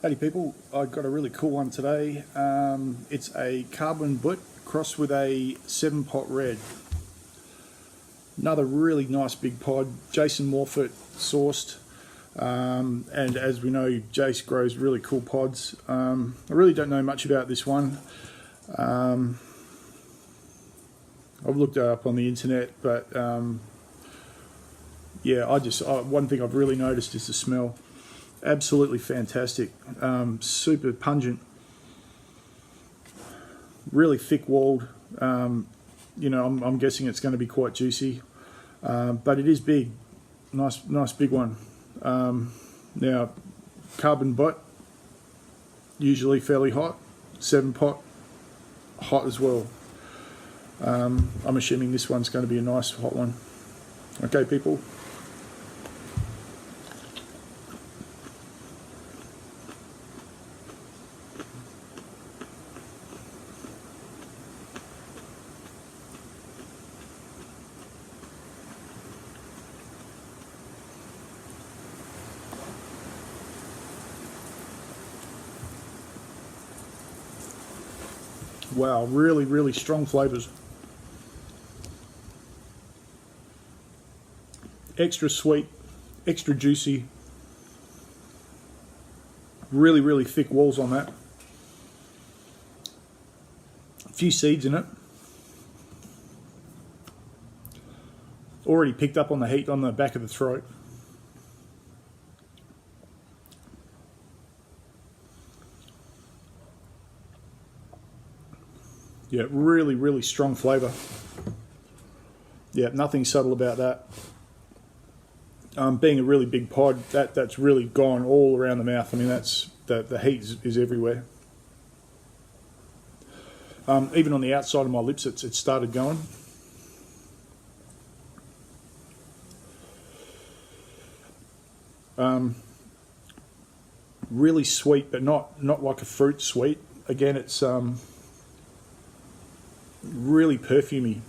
Howdy people, I've got a really cool one today. It's a carbon Bhut crossed with a 7-pot red. Another really nice big pod, Jason Morfitt sourced. And as we know, Jace grows really cool pods. I really don't know much about this one. I've looked it up on the internet, but yeah, one thing I've really noticed is the smell. Absolutely fantastic, super pungent, really thick walled. I'm guessing it's going to be quite juicy, but it is big, nice big one. Now, carbon Bhut, usually fairly hot, 7-pot, hot as well. I'm assuming this one's going to be a nice hot one. Okay, people. Wow, really strong flavours. Extra sweet, extra juicy. Really thick walls on that. A few seeds in it. Already picked up on the heat on the back of the throat. Yeah, really strong flavour. Yeah, nothing subtle about that. Being a really big pod, that's really gone all around the mouth. I mean, the heat is everywhere. Even on the outside of my lips, it started going. Really sweet, but not like a fruit sweet. Again, it's really perfumey.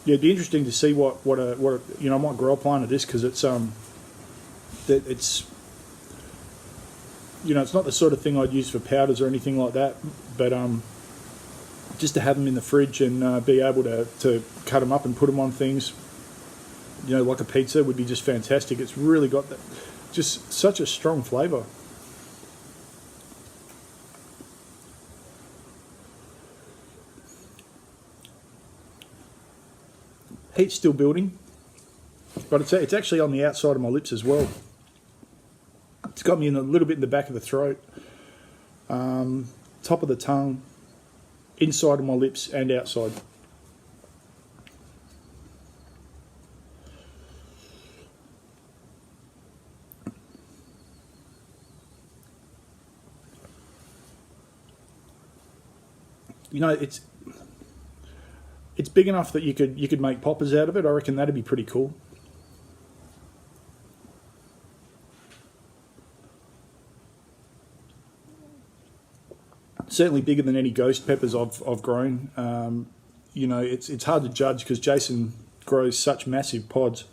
Yeah, it'd be interesting to see what I might grow a plant of this, because it's it's not the sort of thing I'd use for powders or anything like that, but just to have them in the fridge and be able to cut them up and put them on things, like a pizza, would be just fantastic. It's really got that, just such a strong flavour. Heat's still building, but it's actually on the outside of my lips as well. It's got me in a little bit in the back of the throat, top of the tongue, inside of my lips and outside. It's big enough that you could make poppers out of it. I reckon that'd be pretty cool. Certainly bigger than any ghost peppers I've grown. It's hard to judge because Jason grows such massive pods.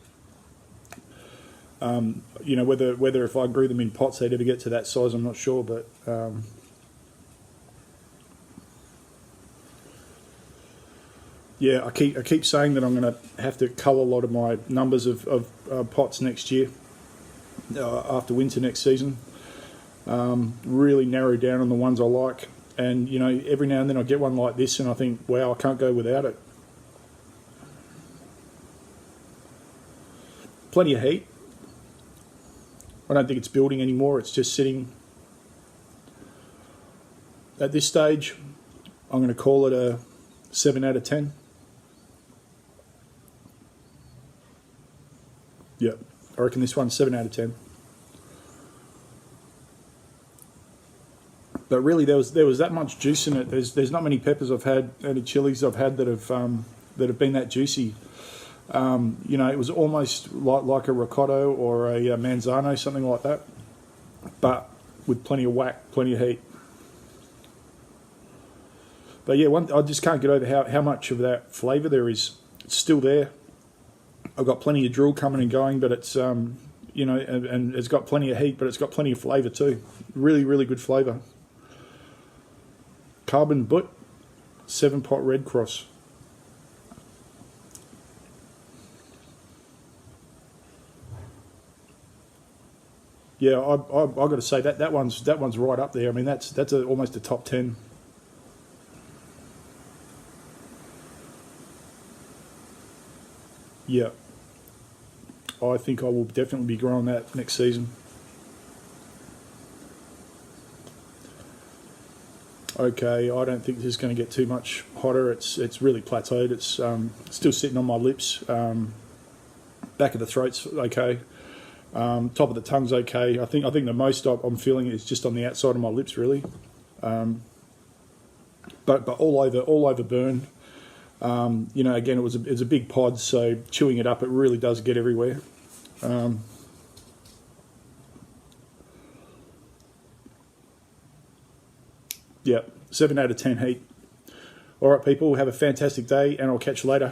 Whether if I grew them in pots they'd ever get to that size, I'm not sure, but yeah, I keep saying that I'm going to have to cull a lot of my numbers of pots next year, after winter next season. Really narrow down on the ones I like, and every now and then I get one like this and I think, wow, I can't go without it. Plenty of heat. I don't think it's building anymore, it's just sitting. At this stage, I'm going to call it a 7 out of 10. Yeah, I reckon this one's 7 out of 10. But really, there was that much juice in it. There's not many peppers I've had, any chilies I've had that have been that juicy. It was almost like a ricotta or a manzano, something like that, but with plenty of whack, plenty of heat. But yeah, I just can't get over how much of that flavour there is. It's still there. I've got plenty of drill coming and going, but it's you know, and it's got plenty of heat, but it's got plenty of flavour too. Really, really good flavour. Carbon Bhut 7-pot Red Cross. Yeah, I've got to say that one's right up there. I mean, that's almost a top 10. Yeah, I think I will definitely be growing that next season. Okay, I don't think this is going to get too much hotter. It's really plateaued. It's still sitting on my lips. Back of the throat's okay. Top of the tongue's okay. I think the most I'm feeling is just on the outside of my lips, really. But all over burn. You know, again, it was a big pod, so chewing it up, it really does get everywhere. Yeah, 7 out of 10 heat. All right, people, have a fantastic day, and I'll catch you later.